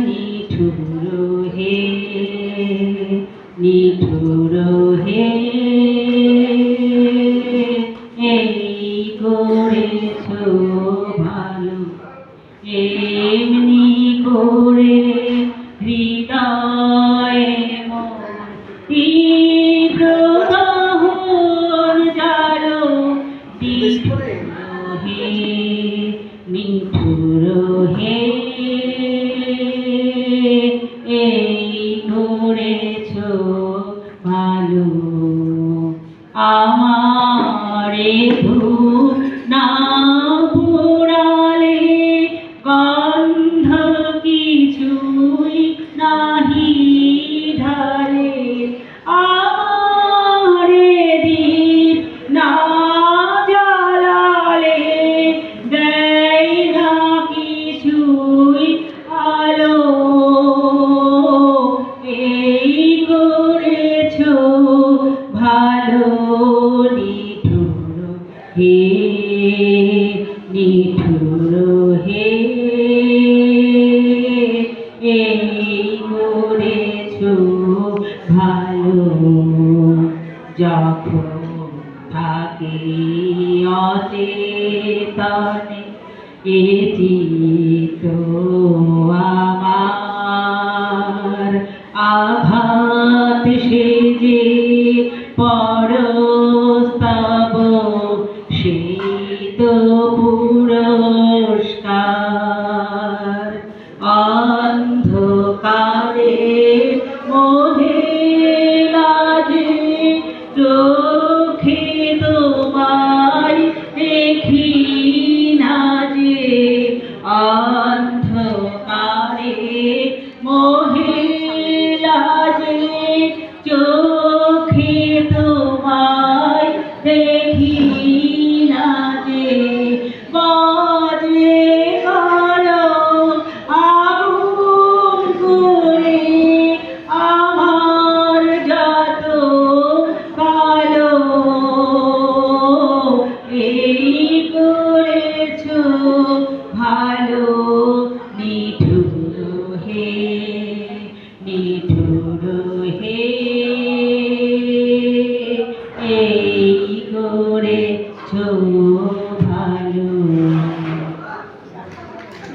নিঠুর হে, নিঠুর হে, এই করেছ ভালো, এমনি করে হৃদয়ে মন তীব্র মোহন জালো নিঠুর হে, নিঠুর হে, এই করেছ ভালো। আমারে ধূপ না পোড়ালে গন্ধ কিছুই নাহি ঢালে, আমারে দীপ না জ্বালালে দেয় না কিছুই আলো, এই করেছ ভালো। নিঠুর হে, নিঠুর হে, এই করেছ ভালো। যখন থাকি অচেতনে এ চিত্ত আমার, আঘাত সেজে পরস্তব সেই তো পুরস্কার। অন্ধকারে মোহে লাজে চোখে তোমায় দেখি না যে, অন্ধকারে মোহে লাজে চোখে তোমায় দেখি না যে, বাজে কালো আগুন করে আমার যত কালো, এই করেছ ভালো। নিঠুর হে, নিঠুর